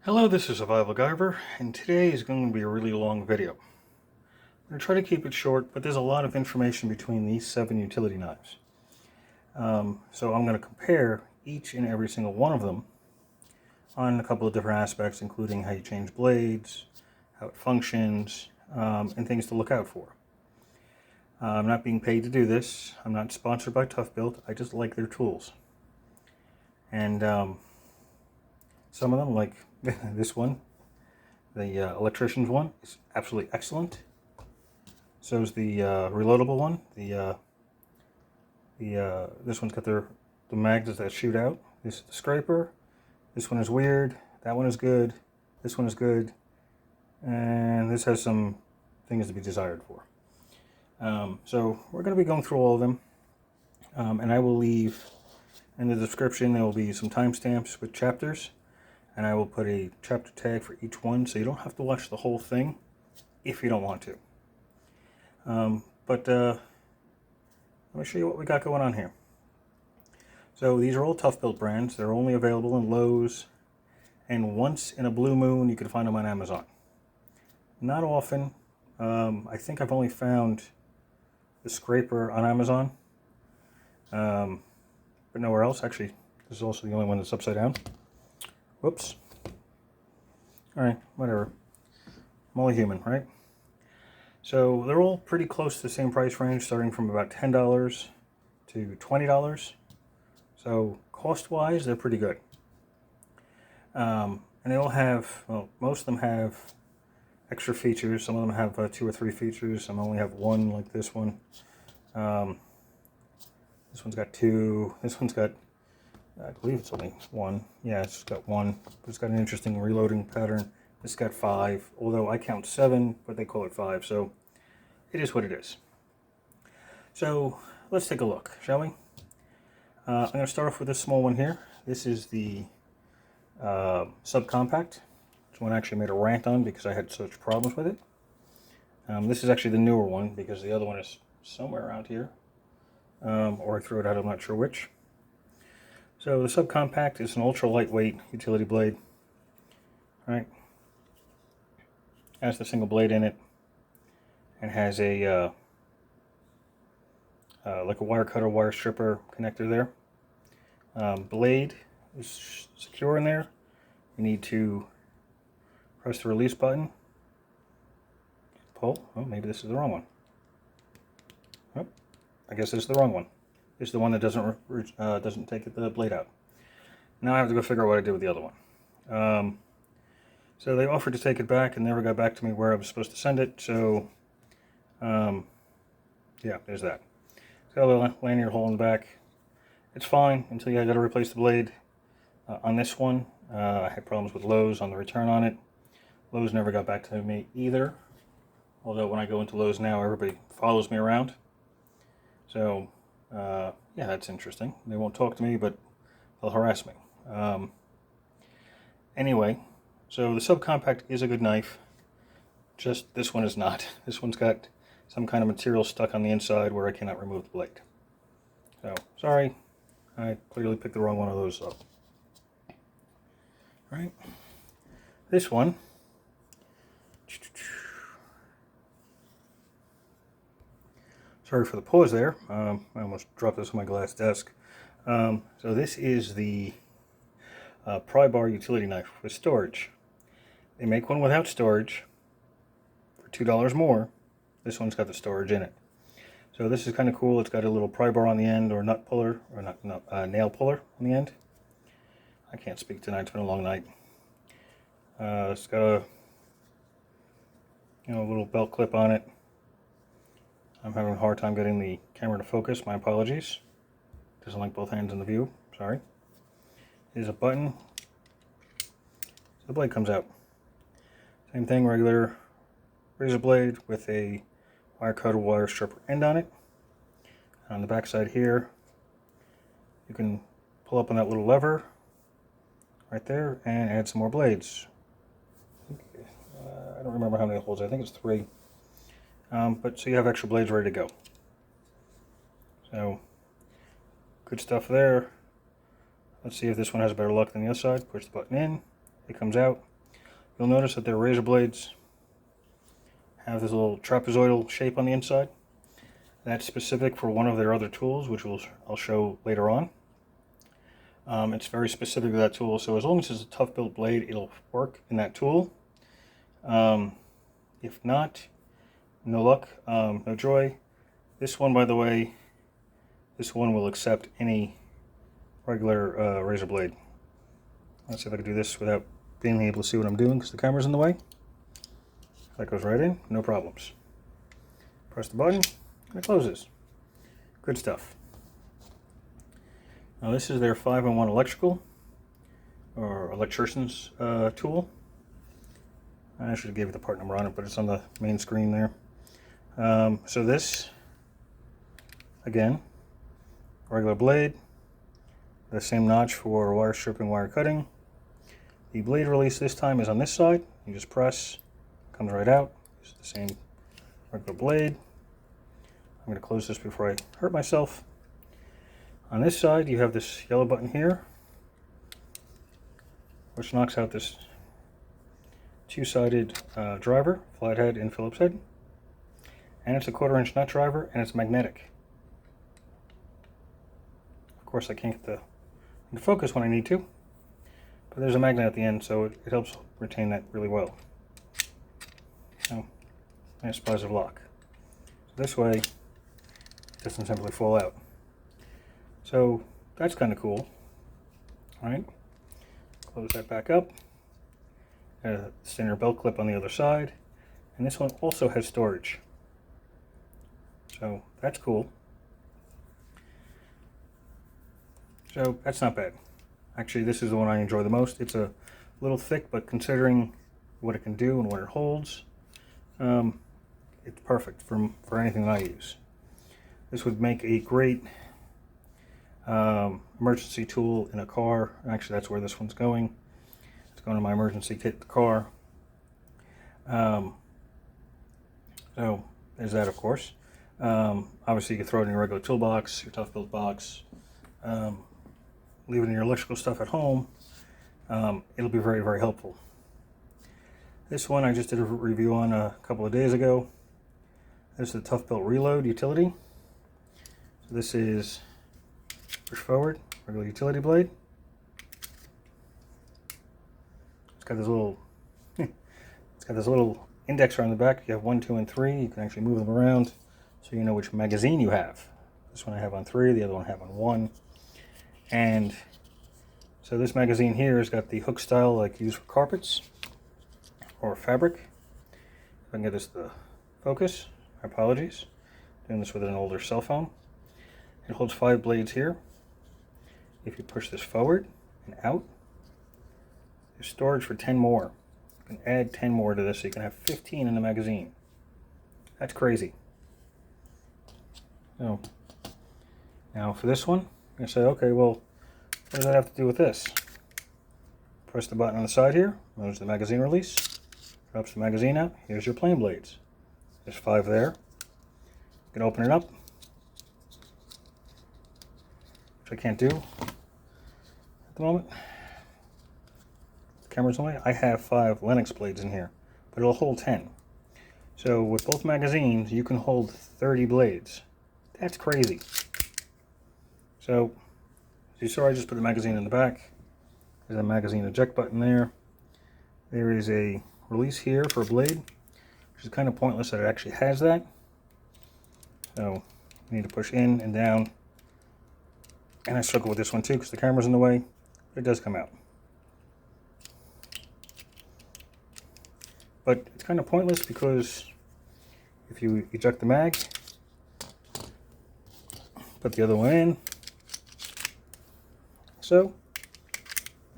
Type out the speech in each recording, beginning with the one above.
Hello, this is Survival-gyver, and today is going to be a really long video. I'm going to try to keep it short, but there's a lot of information between these 7 utility knives. So I'm going to compare each and every single one of them on a couple of different aspects, including how you change blades, how it functions, and things to look out for. I'm not being paid to do this. I'm not sponsored by ToughBuilt. I just like their tools. And some of them, like this one, the Electrician's one, is absolutely excellent. So is the reloadable one. This one's got the magnets that shoot out. This is the scraper. This one is weird. That one is good. This one is good. And this has some things to be desired for. So we're going to be going through all of them. And I will leave in the description, there will be some timestamps with chapters. And I will put a chapter tag for each one, so you don't have to watch the whole thing if you don't want to. But let me show you what we got going on here. So these are all ToughBuilt brands. They're only available in Lowe's, and once in a blue moon you can find them on Amazon. Not often. I think I've only found the scraper on Amazon, but nowhere else. Actually, this is also the only one that's upside down. Whoops. Alright, whatever. I'm only human, right? So they're all pretty close to the same price range, starting from about $10 to $20. So cost-wise, they're pretty good. And they all have, well, most of them have extra features. Some of them have 2 or 3 features. Some only have 1, like this one. This one's got 2. This one's got, I believe it's only 1. Yeah, it's got 1. But it's got an interesting reloading pattern. It's got 5, although I count 7, but they call it 5, so it is what it is. So let's take a look, shall we? I'm going to start off with this small one here. This is the subcompact. This one I actually made a rant on because I had such problems with it. This is actually the newer one because the other one is somewhere around here. Or I threw it out, I'm not sure which. So the subcompact is an ultra lightweight utility blade. Right? Has the single blade in it and has a like a wire cutter, wire stripper connector there. Blade is secure in there. You need to press the release button. Pull. Oh, maybe this is the wrong one. Oh, I guess this is the wrong one. This is the one that doesn't take the blade out. Now I have to go figure out what I did with the other one. So they offered to take it back and never got back to me where I was supposed to send it. So, yeah, there's that. It's got a little lanyard hole in the back. It's fine until you got to replace the blade. On this one, I had problems with Lowe's on the return on it. Lowe's never got back to me either. Although when I go into Lowe's now, everybody follows me around. So, yeah, that's interesting. They won't talk to me, but they'll harass me. Anyway, so the subcompact is a good knife. Just this one is not. This one's got some kind of material stuck on the inside where I cannot remove the blade. So, sorry. I clearly picked the wrong one of those up. Right. This one. Sorry for the pause there. I almost dropped this on my glass desk. So this is the Pry Bar Utility Knife with storage. They make one without storage for $2 more. This one's got the storage in it. So this is kind of cool. It's got a little pry bar on the end, or nut puller, or nail puller on the end. I can't speak tonight. It's been a long night. It's got a little belt clip on it. I'm having a hard time getting the camera to focus. My apologies. Doesn't like both hands in the view. Sorry. Here's a button. So the blade comes out. Same thing, regular razor blade with a wire cutter, wire stripper end on it. On the back side here, you can pull up on that little lever right there and add some more blades. I don't remember how many holes. I think it's 3. But so you have extra blades ready to go. So good stuff there. Let's see if this one has better luck than the other side. Push the button in, it comes out. you'll notice that their razor blades have this little trapezoidal shape on the inside. That's specific for one of their other tools, which I'll show later on. It's very specific to that tool, so as long as it's a ToughBuilt blade, it'll work in that tool. If not, no luck, no joy. This one, by the way, this one will accept any regular razor blade. Let's see if I can do this without being able to see what I'm doing because the camera's in the way. That goes right in, no problems. Press the button, and it closes. Good stuff. Now this is their 5-in-1 electrical, or electrician's tool. I should have gave you the part number on it, but it's on the main screen there. So this, again, regular blade, the same notch for wire stripping, wire cutting. The blade release this time is on this side. You just press, comes right out. It's the same regular blade. I'm going to close this before I hurt myself. On this side, you have this yellow button here, which knocks out this two-sided driver, flathead and Phillips head. And it's a 1/4-inch nut driver, and it's magnetic. Of course, I can't get the focus when I need to, but there's a magnet at the end, so it helps retain that really well. So, nice positive lock. So this way, it doesn't simply fall out. So that's kind of cool. All right, close that back up. A standard belt clip on the other side, and this one also has storage. So that's cool. So that's not bad. Actually, this is the one I enjoy the most. It's a little thick, but considering what it can do and what it holds, it's perfect for anything that I use. This would make a great emergency tool in a car. Actually, that's where this one's going. It's going to my emergency kit in the car. So there's that, of course. Obviously, you can throw it in your regular toolbox, your ToughBuilt box. Leave it in your electrical stuff at home. It'll be very, very helpful. This one I just did a review on a couple of days ago. This is the ToughBuilt Reload Utility. So this is push forward, regular utility blade. It's got this little index around the back. You have 1, 2, and 3. You can actually move them around so you know which magazine you have. This one I have on 3, the other one I have on 1. And so this magazine here has got the hook style like used for carpets or fabric. If I can get this to focus, my apologies. Doing this with an older cell phone. It holds 5 blades here. If you push this forward and out, there's storage for 10 more. You can add 10 more to this, so you can have 15 in the magazine. That's crazy. So, now for this one, I say, okay, well, what does that have to do with this? Press the button on the side here, moves the magazine release, drops the magazine out. Here's your plain blades. There's 5 there. You can open it up, which I can't do at the moment. The camera's in the way. I have 5 Lennox blades in here, but it'll hold 10. So with both magazines, you can hold 30 blades. That's crazy. So, as you saw, I just put the magazine in the back. There's a magazine eject button there. There is a release here for a blade, which is kind of pointless that it actually has that. So, you need to push in and down. And I struggle with this one too because the camera's in the way, but it does come out. But it's kind of pointless because if you eject the mag, put the other one in, so,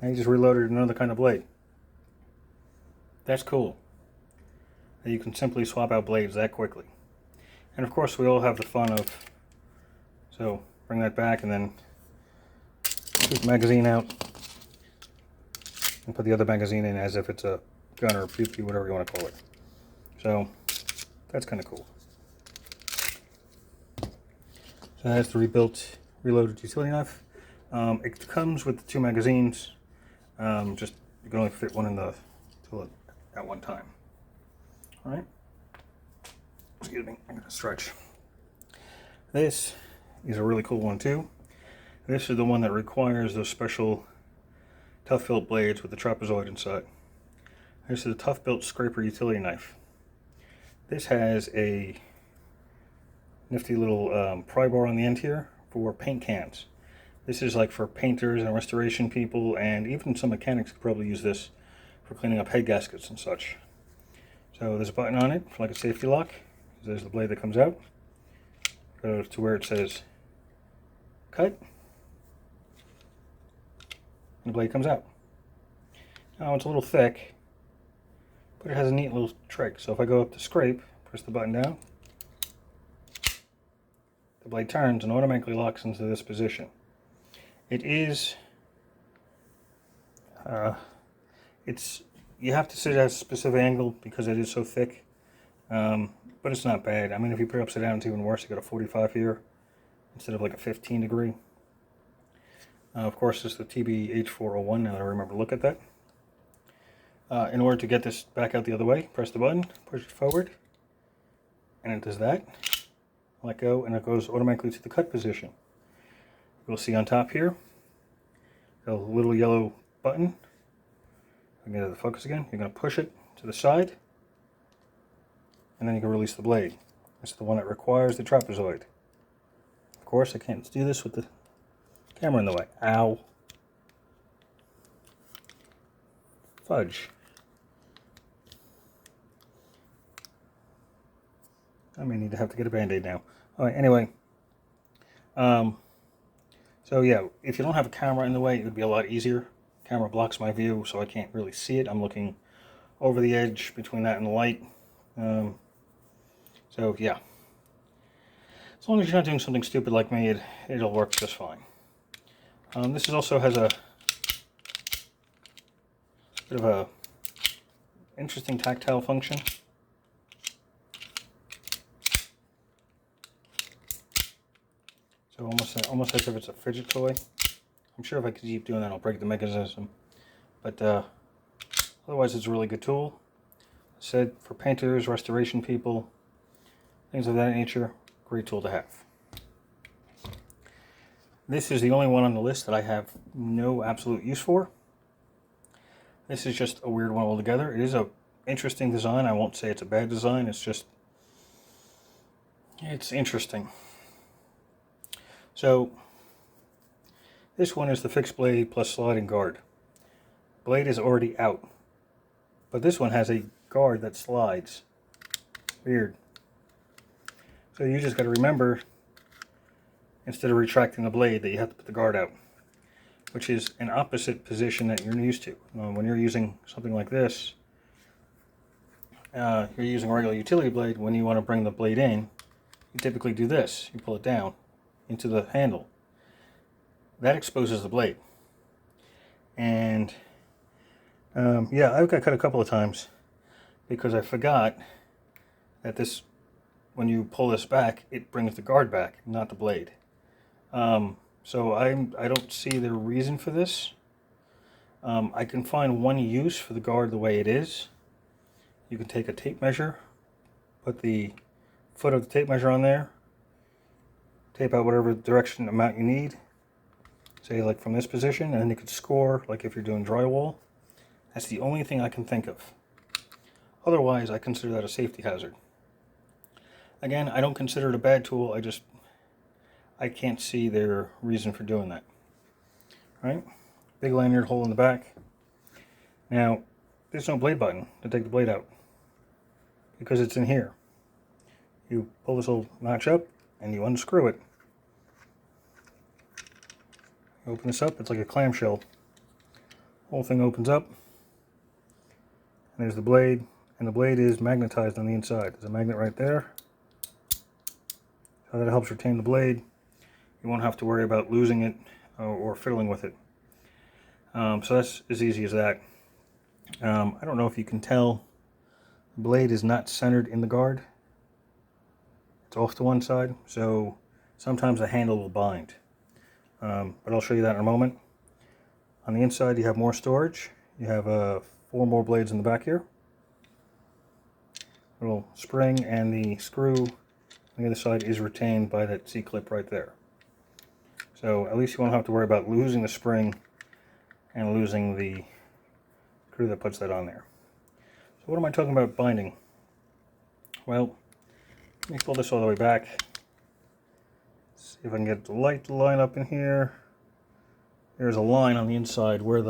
and you just reloaded another kind of blade. That's cool. You can simply swap out blades that quickly. And of course we all have the fun of, so bring that back and then shoot the magazine out and put the other magazine in as if it's a gun or a pew pew, whatever you want to call it. So that's kind of cool. So that's the rebuilt reloaded utility knife. It comes with the 2 magazines. Just you can only fit one in the tool at one time. All right. Excuse me, I'm going to stretch. This is a really cool one too. This is the one that requires those special ToughBuilt blades with the trapezoid inside. This is the ToughBuilt Scraper Utility Knife. This has a nifty little pry bar on the end here for paint cans. This is like for painters and restoration people, and even some mechanics could probably use this for cleaning up head gaskets and such. So there's a button on it for like a safety lock. There's the blade that comes out. Go to where it says cut, and the blade comes out. Now it's a little thick, but it has a neat little trick. So if I go up to scrape, press the button down, the blade turns and automatically locks into this position. It is, you have to sit at a specific angle because it is so thick, but it's not bad. I mean, if you put it upside down, it's even worse. You got a 45 here instead of like a 15 degree. Of course, this is the TBH401, now that I remember to look at that. In order to get this back out the other way, press the button, push it forward, and it does that. Let go, and it goes automatically to the cut position. You'll see on top here a little yellow button. I can get it to focus again. You're going to push it to the side, and then you can release the blade. This is the one that requires the trapezoid. Of course, I can't do this with the camera in the way. Ow. Fudge. I may need to have to get a band-aid now. Alright, anyway. So yeah, if you don't have a camera in the way, it would be a lot easier. Camera blocks my view, so I can't really see it. I'm looking over the edge between that and the light. So yeah. As long as you're not doing something stupid like me, it'll work just fine. This also has a bit of a interesting tactile function. So almost as if it's a fidget toy. I'm sure if I could keep doing that, I'll break the mechanism. But otherwise, it's a really good tool. I said for painters, restoration people, things of that nature, great tool to have. This is the only one on the list that I have no absolute use for. This is just a weird one altogether. It is an interesting design. I won't say it's a bad design. It's interesting. So this one is the fixed blade plus sliding guard. Blade is already out, but this one has a guard that slides. Weird. So you just got to remember, instead of retracting the blade, that you have to put the guard out, which is an opposite position that you're used to. When you're using something like this, you're using a regular utility blade. When you want to bring the blade in, you typically do this. You pull it down into the handle. That exposes the blade. And yeah, I've got cut a couple of times because I forgot that this, when you pull this back, it brings the guard back, not the blade. So I don't see the reason for this. I can find one use for the guard the way it is. You can take a tape measure, put the foot of the tape measure on there, tape out whatever direction amount you need, say like from this position, and then you could score like if you're doing drywall. That's the only thing I can think of. Otherwise, I consider that a safety hazard. Again, I don't consider it a bad tool. I can't see their reason for doing that. Right? Big lanyard hole in the back. Now, there's no blade button to take the blade out because it's in here. You pull this little notch up and you unscrew it. Open this up, it's like a clamshell. Whole thing opens up. And there's the blade, and the blade is magnetized on the inside. There's a magnet right there. So that helps retain the blade. You won't have to worry about losing it or fiddling with it. So that's as easy as that. I don't know if you can tell, the blade is not centered in the guard. It's off to one side, so sometimes the handle will bind. But I'll show you that in a moment. On the inside you have more storage. You have 4 more blades in the back here. little spring, and the screw on the other side is retained by that C-clip right there. So at least you won't have to worry about losing the spring and losing the screw that puts that on there. So what am I talking about binding? Well, let me pull this all the way back. See if I can get the light to line up in here. There's a line on the inside where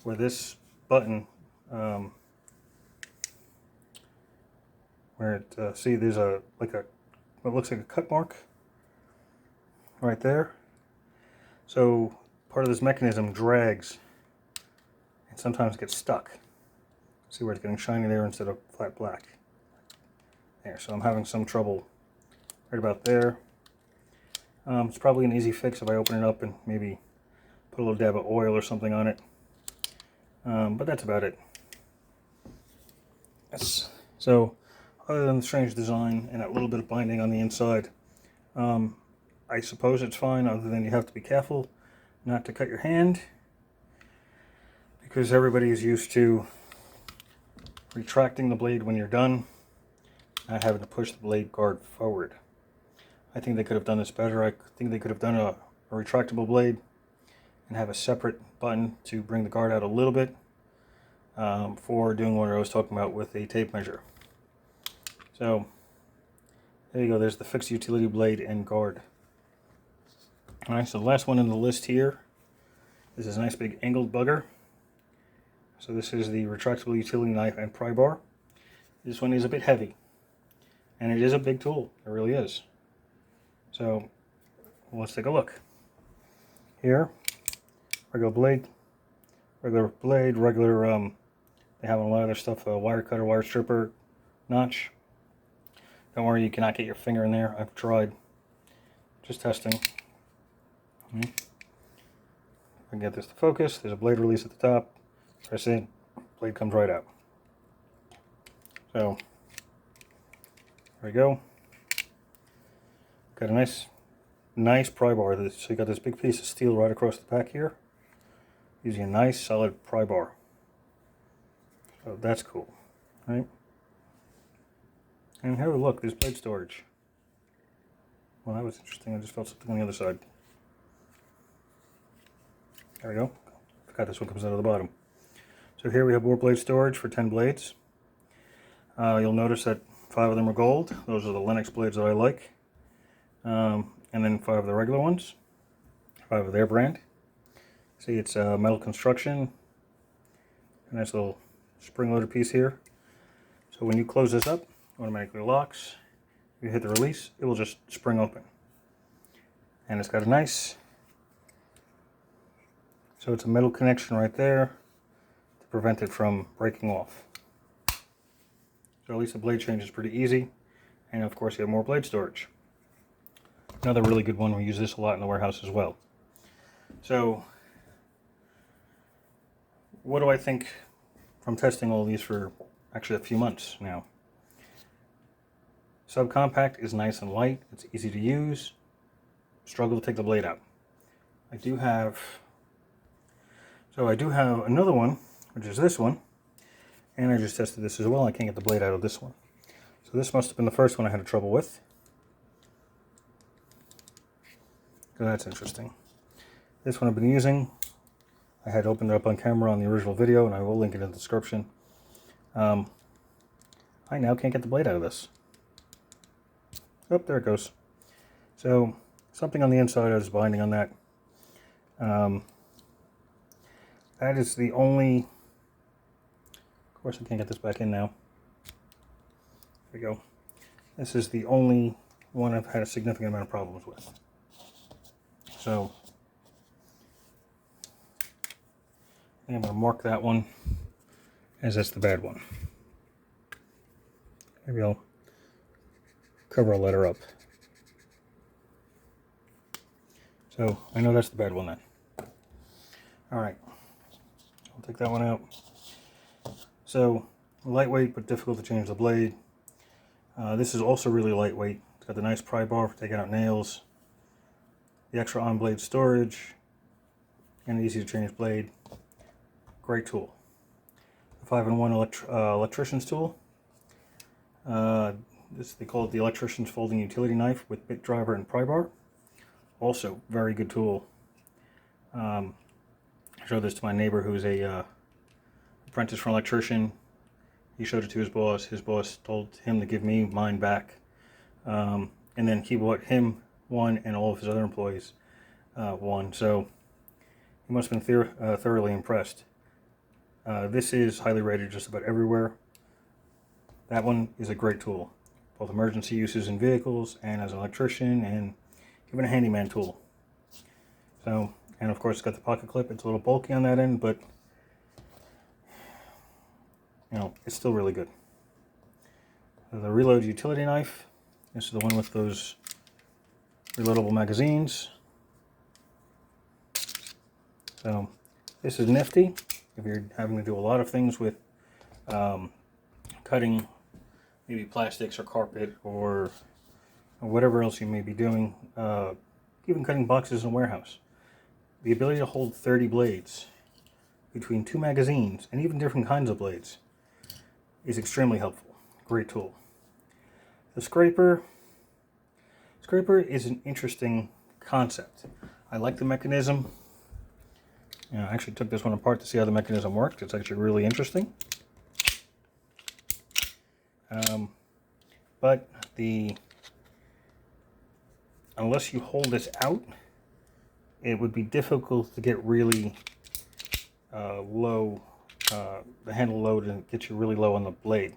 this button, see, there's what looks like a cut mark right there. So part of this mechanism drags and sometimes gets stuck. See where it's getting shiny there instead of flat black. There, so I'm having some trouble right about there. It's probably an easy fix if I open it up and maybe put a little dab of oil or something on it. But that's about it. So other than the strange design and that little bit of binding on the inside, I suppose it's fine, other than you have to be careful not to cut your hand, because everybody is used to retracting the blade when you're done, not having to push the blade guard forward. I think they could have done this better. I think they could have done a retractable blade and have a separate button to bring the guard out a little bit for doing what I was talking about with a tape measure. So there you go, there's the fixed utility blade and guard. Alright, so the last one in the list here is this nice big angled bugger. So this is the retractable utility knife and pry bar. This one is a bit heavy, and it is a big tool, it really is. So let's take a look. Here, regular blade, they have a lot of their stuff, a wire cutter, wire stripper, notch. Don't worry, you cannot get your finger in there. I've tried. Just testing. I can get this to focus. There's a blade release at the top. Press in, blade comes right out. So there we go. Got a nice pry bar. So you got this big piece of steel right across the back here, using a nice solid pry bar. So that's cool, right? And have a look, there's blade storage. Well, that was interesting. I just felt something on the other side. There we go. Forgot this one comes out of the bottom. So here we have more blade storage for 10 blades. You'll notice that 5 of them are gold. Those are the Lennox blades that I like. And then 5 of the regular ones. 5 of their brand. See, it's metal construction. A nice little spring-loaded piece here. So when you close this up, it automatically locks. If you hit the release, it will just spring open. And it's got a nice, so it's a metal connection right there to prevent it from breaking off. So at least the blade change is pretty easy. And of course you have more blade storage. Another really good one, we use this a lot in the warehouse as well. So what do I think from testing all these for actually a few months now? Subcompact is nice and light, it's easy to use, struggle to take the blade out. I do have another one, which is this one, and I just tested this as well. I can't get the blade out of this one. So this must have been the first one I had trouble with. So that's interesting. This one I've been using, I had opened it up on camera on the original video, and I will link it in the description. I now can't get the blade out of this. Oh, there it goes. So something on the inside is binding on that. That is the only, of course I can't get this back in now. There we go. This is the only one I've had a significant amount of problems with. So I think I'm going to mark that one as that's the bad one. Maybe I'll cover a letter up. So I know that's the bad one then. Alright, I'll take that one out. So lightweight but difficult to change the blade. This is also really lightweight. It's got the nice pry bar for taking out nails, the extra on blade storage, and an easy to change blade. Great tool. The 5-in-1 electrician's tool. They call it the Electrician's Folding Utility Knife with bit driver and pry bar. Also, very good tool. I showed this to my neighbor who's a apprentice for an electrician. He showed it to his boss. His boss told him to give me mine back. And then he bought him one and all of his other employees one. So he must have been thoroughly impressed. This is highly rated just about everywhere. That one is a great tool. Both emergency uses in vehicles and as an electrician and even a handyman tool. So, and of course it's got the pocket clip. It's a little bulky on that end, but you know, it's still really good. The Reload Utility Knife. This is the one with those reloadable magazines. So this is nifty if you're having to do a lot of things with cutting maybe plastics or carpet or whatever else you may be doing, even cutting boxes in a warehouse. The ability to hold 30 blades between 2 magazines and even different kinds of blades is extremely helpful. Great tool. The scraper is an interesting concept. I like the mechanism. You know, I actually took this one apart to see how the mechanism worked. It's actually really interesting. But unless you hold this out, it would be difficult to get really low, the handle low to get you really low on the blade.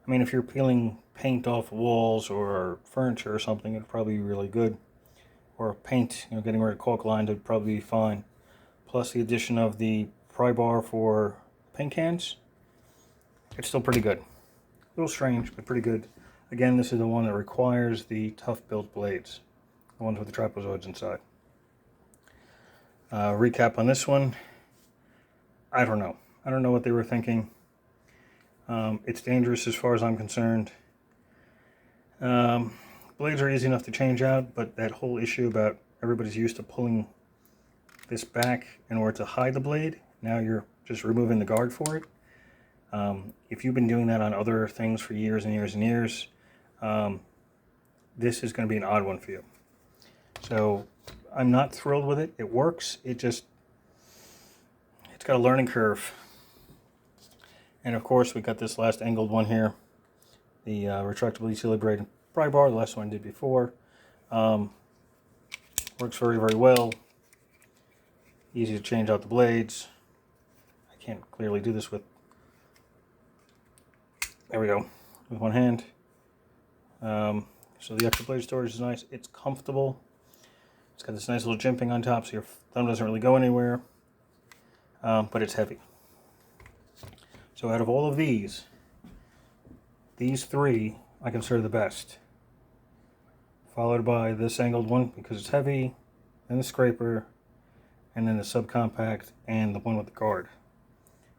I mean, if you're peeling paint off walls or furniture or something, it'd probably be really good. Or paint, you know, getting rid of caulk lines would probably be fine. Plus the addition of the pry bar for paint cans, it's still pretty good. A little strange, but pretty good. Again, this is the one that requires the ToughBuilt blades, the ones with the trapezoids inside. Recap on this one, I don't know. I don't know what they were thinking. It's dangerous as far as I'm concerned. Blades are easy enough to change out, but that whole issue about everybody's used to pulling this back in order to hide the blade, now you're just removing the guard for it. If you've been doing that on other things for years and years and years, this is going to be an odd one for you. So I'm not thrilled with it. It works. It's got a learning curve. And of course, we got this last angled one here, the retractable utility blade pry bar, the last one I did before. Works very, very well. Easy to change out the blades. I can't clearly do this with, there we go, with one hand. So the extra blade storage is nice. It's comfortable. It's got this nice little jimping on top so your thumb doesn't really go anywhere. But it's heavy. So out of all of these three I consider the best. Followed by this angled one because it's heavy, then the scraper, and then the subcompact and the one with the guard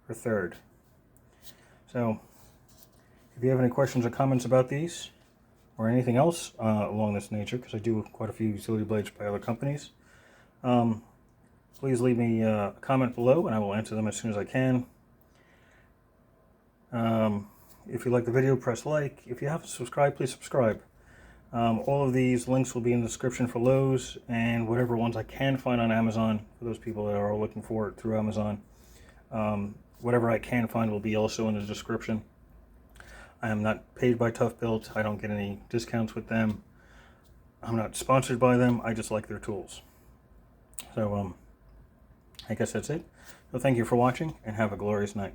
for third. So if you have any questions or comments about these or anything else along this nature, because I do quite a few utility blades by other companies, please leave me a comment below and I will answer them as soon as I can. If you like the video, press like. If you haven't subscribed, please subscribe. All of these links will be in the description for Lowe's and whatever ones I can find on Amazon for those people that are looking for it through Amazon. Whatever I can find will be also in the description. I am not paid by ToughBuilt. I don't get any discounts with them. I'm not sponsored by them. I just like their tools. So I guess that's it. So thank you for watching and have a glorious night.